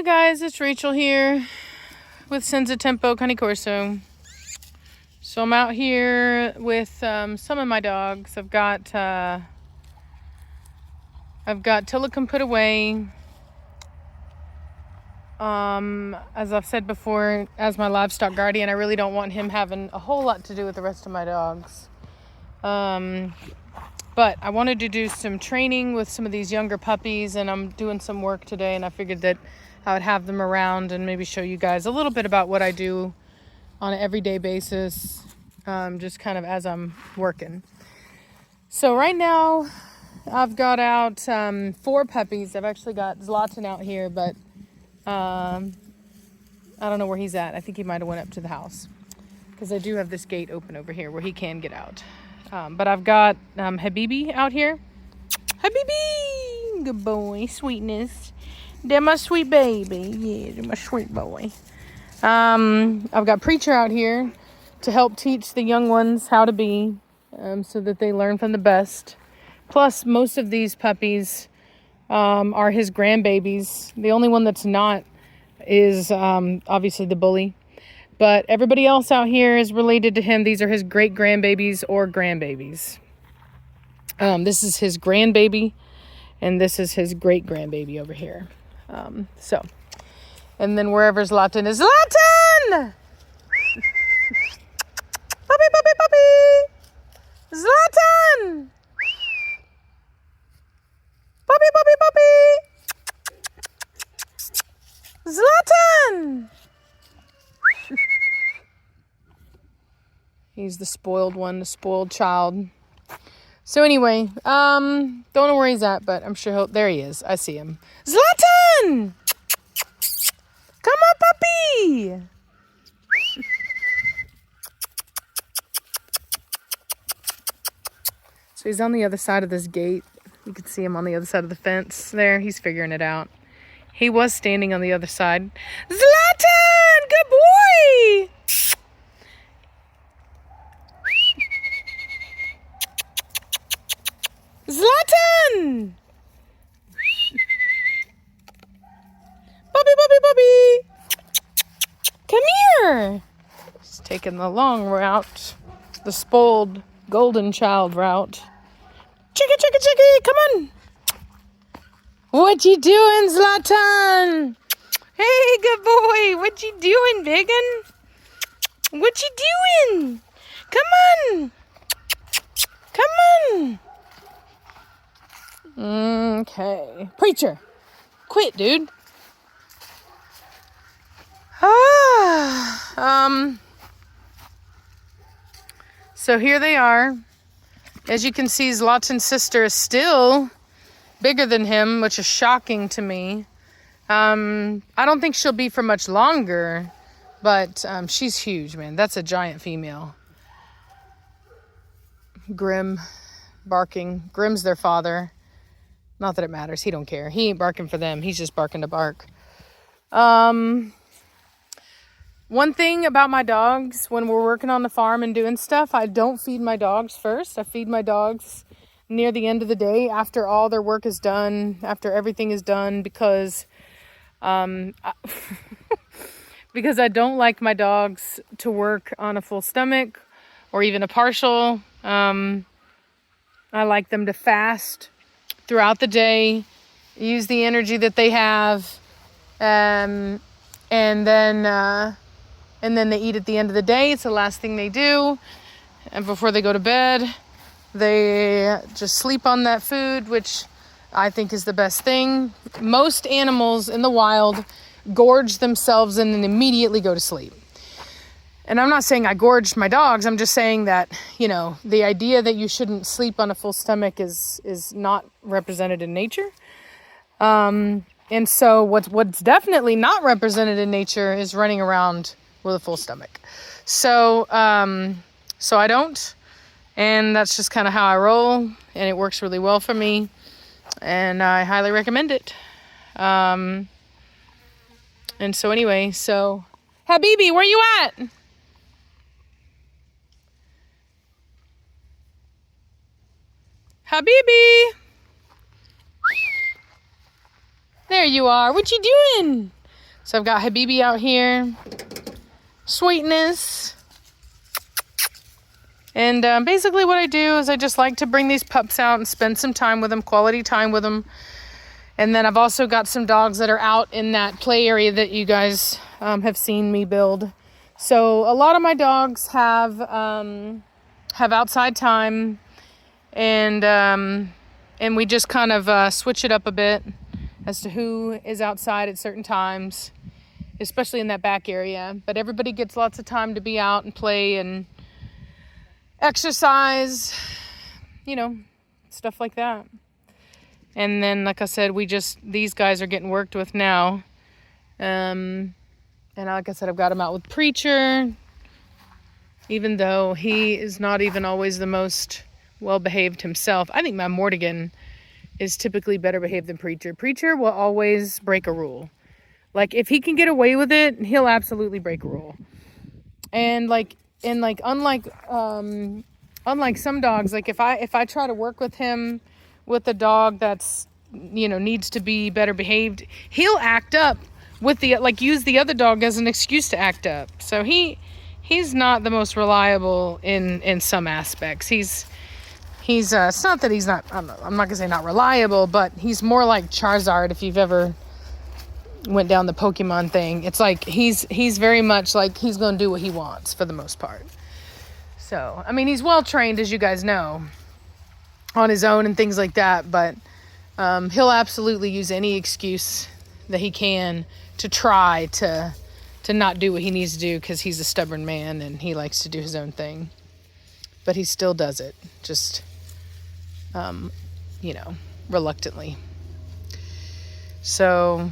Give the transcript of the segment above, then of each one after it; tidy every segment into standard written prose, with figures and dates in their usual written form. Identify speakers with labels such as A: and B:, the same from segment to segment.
A: guys, it's Rachel here with Senza Corso. So I'm out here with some of my dogs. I've got Tillicum put away. As I've said before, as my livestock guardian, I really don't want him having a whole lot to do with the rest of my dogs. But I wanted to do some training with some of these younger puppies, and I'm doing some work today, and I figured that I would have them around and maybe show you guys a little bit about what I do on an everyday basis, just kind of as I'm working. So right now, I've got out 4 puppies. I've actually got Zlatan out here, but I don't know where he's at. I think he might have went up to the house because I do have this gate open over here where he can get out. But I've got Habibi out here. Habibi! Good boy. Sweetness. They're my sweet baby. Yeah, they're my sweet boy. I've got Preacher out here to help teach the young ones how to be, so that they learn from the best. Plus, most of these puppies are his grandbabies. The only one that's not is obviously the bully. But everybody else out here is related to him. These are his great-grandbabies or grandbabies. This is his grandbaby, and this is his great-grandbaby over here. And then wherever Zlatan is, Zlatan! Puppy, puppy, puppy! Zlatan! Puppy, puppy, puppy! Zlatan! He's the spoiled one, the spoiled child. So anyway, don't know where he's at, but I'm sure there he is. I see him. Zlatan! Come on, puppy! So he's on the other side of this gate. You can see him on the other side of the fence. There, he's figuring it out. He was standing on the other side. Zlatan! Good boy! Zlatan! Puppy, puppy, puppy! Come here! He's taking the long route. The spoiled golden child route. Chicka, chicka, chicka! Come on! What you doing, Zlatan? Hey, good boy! What you doing, biggin? What you doing? Come on! Come on! Okay. Preacher! Quit, dude! So here they are. As you can see, Zlatan's sister is still bigger than him, which is shocking to me. I don't think she'll be for much longer, but she's huge, man. That's a giant female. Grim barking. Grim's their father. Not that it matters. He don't care. He ain't barking for them. He's just barking to bark. One thing about my dogs, when we're working on the farm and doing stuff, I don't feed my dogs first. I feed my dogs near the end of the day, after all their work is done, after everything is done, because because I don't like my dogs to work on a full stomach or even a partial. I like them to fast throughout the day, use the energy that they have, and then they eat at the end of the day. It's the last thing they do, and before they go to bed, they just sleep on that food, which I think is the best thing. Most animals in the wild gorge themselves and then immediately go to sleep. And I'm not saying I gorged my dogs. I'm just saying that, the idea that you shouldn't sleep on a full stomach is not represented in nature. And so what's definitely not represented in nature is running around with a full stomach. So I don't. And that's just kind of how I roll. And it works really well for me. And I highly recommend it. And so anyway, Habibi, where you at? Habibi! There you are. What you doing? So I've got Habibi out here. Sweetness. And basically what I do is I just like to bring these pups out and spend some time with them, quality time with them. And then I've also got some dogs that are out in that play area that you guys have seen me build. So a lot of my dogs have outside time, and we just kind of switch it up a bit as to who is outside at certain times, especially in that back area. But everybody gets lots of time to be out and play and exercise, you know, stuff like that. And then, like I said, these guys are getting worked with now. And like I said, I've got him out with Preacher, even though he is not even always the most well-behaved himself. I think my Mortigan is typically better behaved than Preacher. Preacher will always break a rule. Like, if he can get away with it, he'll absolutely break a rule. And unlike some dogs, like if I try to work with him with a dog that's, you know, needs to be better behaved, he'll act up with use the other dog as an excuse to act up. So he's not the most reliable in some aspects. He's it's not that he's not, I'm not gonna say not reliable, but he's more like Charizard. If you've ever went down the Pokemon thing, it's like he's very much like he's gonna do what he wants for the most part. So I mean, he's well trained, as you guys know, on his own and things like that, but he'll absolutely use any excuse that he can to try to not do what he needs to do, because he's a stubborn man and he likes to do his own thing. But he still does it, just you know, reluctantly. So,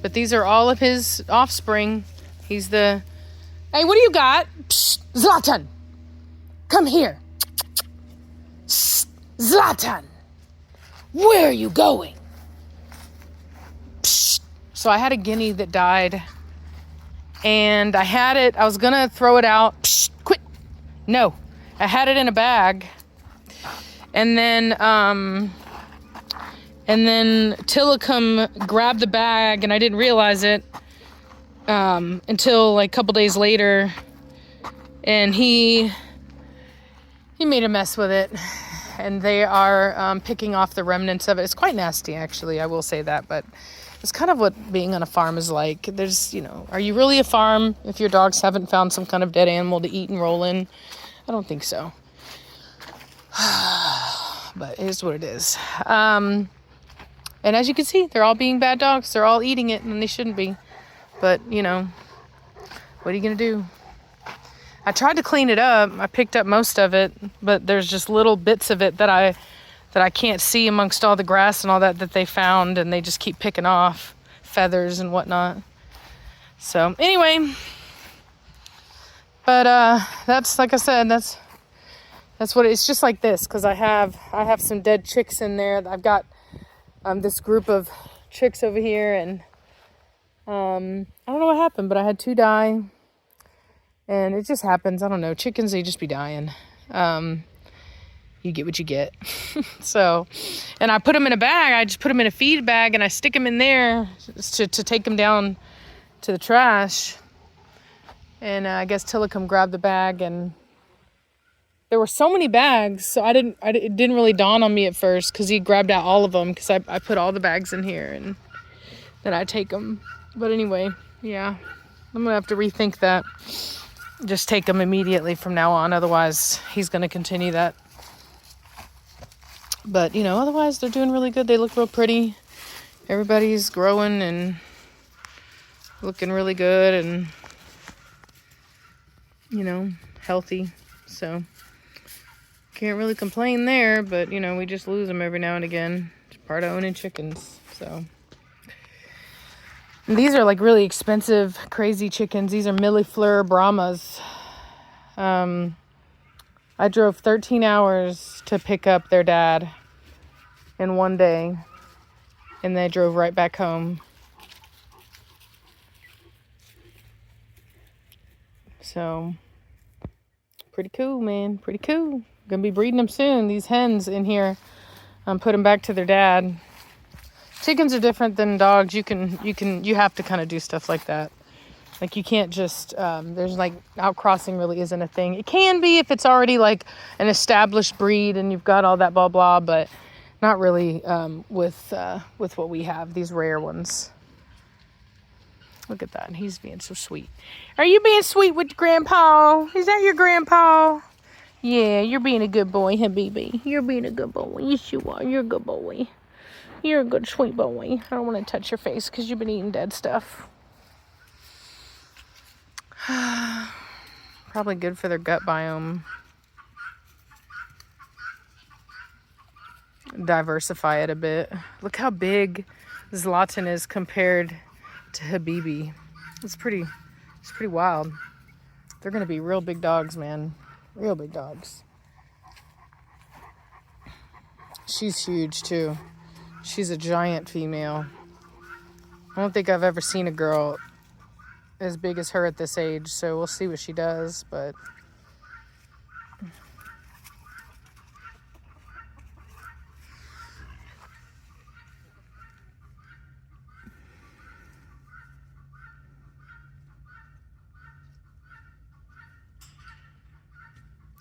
A: but these are all of his offspring. He's the, hey, what do you got? Psst, Zlatan, come here. Zlatan, where are you going? Psst. So I had a guinea that died, and I was gonna throw it out. Psst, quit. No, I had it in a bag, and then Tillicum grabbed the bag, and I didn't realize it until like a couple days later, and he made a mess with it. And they are picking off the remnants of it. It's quite nasty, actually, I will say that, but it's kind of what being on a farm is like. There's, you know, are you really a farm if your dogs haven't found some kind of dead animal to eat and roll in? I don't think so. But it is what it is. And as you can see, they're all being bad dogs. They're all eating it, and they shouldn't be. But, you know, what are you going to do? I tried to clean it up. I picked up most of it, but there's just little bits of it that I can't see amongst all the grass and all that they found, and they just keep picking off feathers and whatnot. So anyway, but that's, like I said, that's what it's just like this, because I have some dead chicks in there. I've got this group of chicks over here, and I don't know what happened, but I had 2 die. And it just happens. I don't know. Chickens, they just be dying. You get what you get. So, and I put them in a bag. I just put them in a feed bag, and I stick them in there to take them down to the trash. And I guess Tillicum grabbed the bag, and there were so many bags. So it didn't really dawn on me at first, because he grabbed out all of them, because I put all the bags in here, and then I take them. But anyway, yeah, I'm going to have to rethink that. Just take them immediately from now on. Otherwise, he's going to continue that. But, you know, otherwise, they're doing really good. They look real pretty. Everybody's growing and looking really good and, you know, healthy. So, can't really complain there. But, you know, we just lose them every now and again. It's part of owning chickens. So, and these are like really expensive, crazy chickens. These are millefleur Brahmas. I drove 13 hours to pick up their dad in one day, and they drove right back home. So, pretty cool, man. Pretty cool. Gonna be breeding them soon. These hens in here, put them back to their dad. Chickens are different than dogs. You have to kind of do stuff like that. Like you can't just, there's like outcrossing really isn't a thing. It can be if it's already like an established breed and you've got all that blah, blah, but not really with what we have, these rare ones. Look at that. He's being so sweet. Are you being sweet with Grandpa? Is that your Grandpa? Yeah, you're being a good boy, Habibi. You're being a good boy. Yes, you are. You're a good boy. You're a good, sweet boy. I don't want to touch your face because you've been eating dead stuff. Probably good for their gut biome. Diversify it a bit. Look how big Zlatan is compared to Habibi. It's pretty wild. They're gonna be real big dogs, man. Real big dogs. She's huge too. She's a giant female. I don't think I've ever seen a girl as big as her at this age, so we'll see what she does, but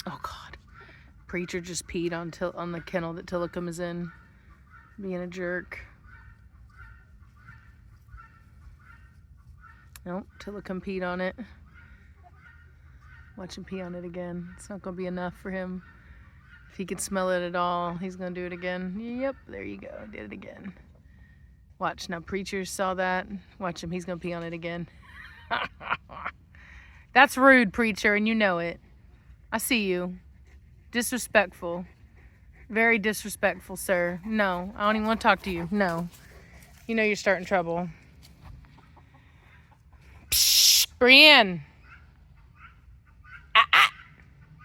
A: oh God. Preacher just peed on the kennel that Tillicum is in. Being a jerk. Nope, Tillicum peed on it. Watch him pee on it again. It's not gonna be enough for him. If he could smell it at all, he's gonna do it again. Yep, there you go, did it again. Watch, now Preacher saw that. Watch him, he's gonna pee on it again. That's rude, Preacher, and you know it. I see you. Disrespectful. Very disrespectful, sir. No, I don't even want to talk to you. No. You know you're starting trouble. Psh, Brienne.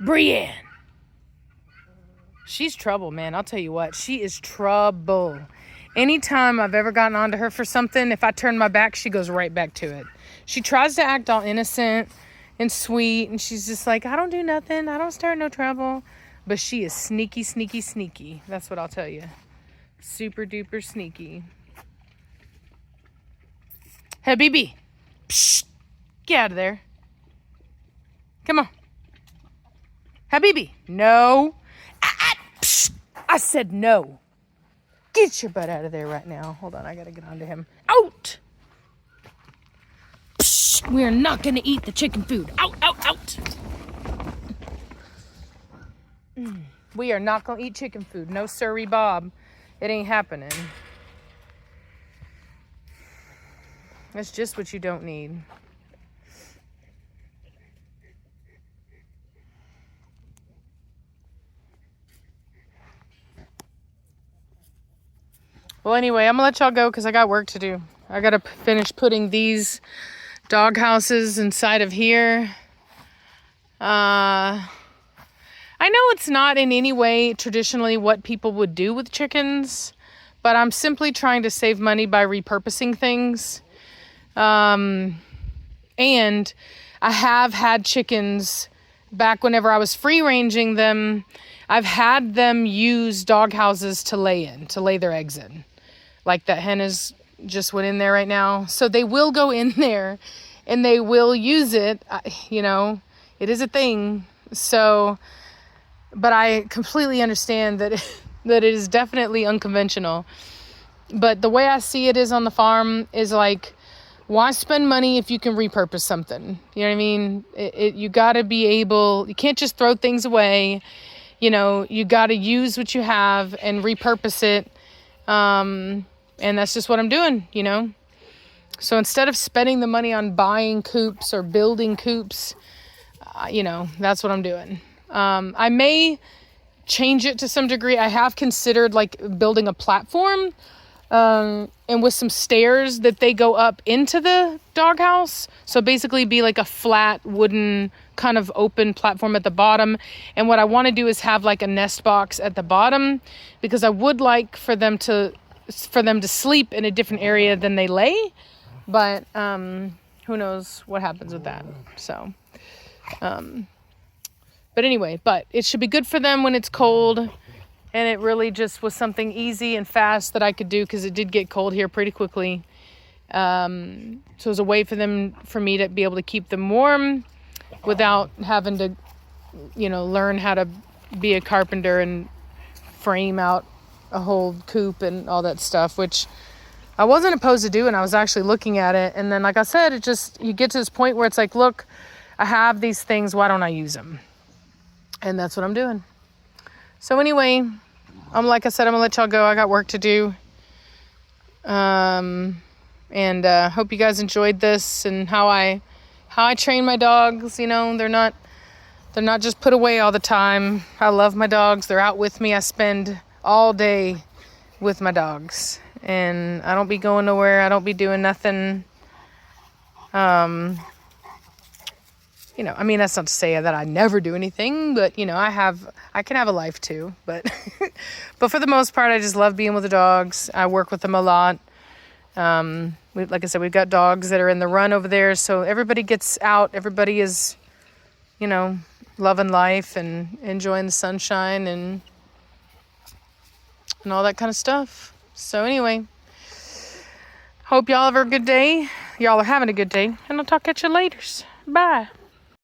A: Brienne. She's trouble, man. I'll tell you what. She is trouble. Anytime I've ever gotten onto her for something, if I turn my back, she goes right back to it. She tries to act all innocent and sweet, and she's just like, I don't do nothing. I don't start no trouble. But she is sneaky, sneaky, sneaky. That's what I'll tell you. Super duper sneaky. Habibi. Psst. Get out of there. Come on. Habibi. No. Psst. I said no. Get your butt out of there right now. Hold on. I got to get onto him. Out. Psst. We are not going to eat the chicken food. Out, out, out. We are not going to eat chicken food. No sirree, Bob. It ain't happening. That's just what you don't need. Well, anyway, I'm going to let y'all go because I got work to do. I got to finish putting these dog houses inside of here. I know it's not in any way traditionally what people would do with chickens, but I'm simply trying to save money by repurposing things. And I have had chickens back whenever I was free ranging them. I've had them use dog houses to lay their eggs in. Like that hen is just went in there right now. So they will go in there and they will use it. You know, it is a thing. So, but I completely understand that that it is definitely unconventional. But the way I see it is on the farm is like, why spend money if you can repurpose something? You know what I mean? You got to be able, you can't just throw things away. You know, you got to use what you have and repurpose it. And that's just what I'm doing, you know? So instead of spending the money on buying coops or building coops, you know, that's what I'm doing. I may change it to some degree. I have considered like building a platform, and with some stairs that they go up into the doghouse. So basically be like a flat wooden kind of open platform at the bottom. And what I want to do is have like a nest box at the bottom, because I would like for them to sleep in a different area than they lay. But who knows what happens with that. So but anyway, but it should be good for them when it's cold. And it really just was something easy and fast that I could do because it did get cold here pretty quickly. So it was a way for me to be able to keep them warm without having to, learn how to be a carpenter and frame out a whole coop and all that stuff, which I wasn't opposed to doing. I was actually looking at it. And then, like I said, you get to this point where it's like, look, I have these things. Why don't I use them? And that's what I'm doing. So anyway, like I said, I'm gonna let y'all go. I got work to do. And hope you guys enjoyed this and how I train my dogs. They're not just put away all the time. I love my dogs. They're out with me. I spend all day with my dogs, and I don't be going nowhere. I don't be doing nothing. That's not to say that I never do anything, but I can have a life too. But but for the most part, I just love being with the dogs. I work with them a lot. Like I said, we've got dogs that are in the run over there, so everybody gets out. Everybody is, loving life and enjoying the sunshine and all that kind of stuff. So anyway, hope y'all have a good day. Y'all are having a good day, and I'll talk at you later. Bye.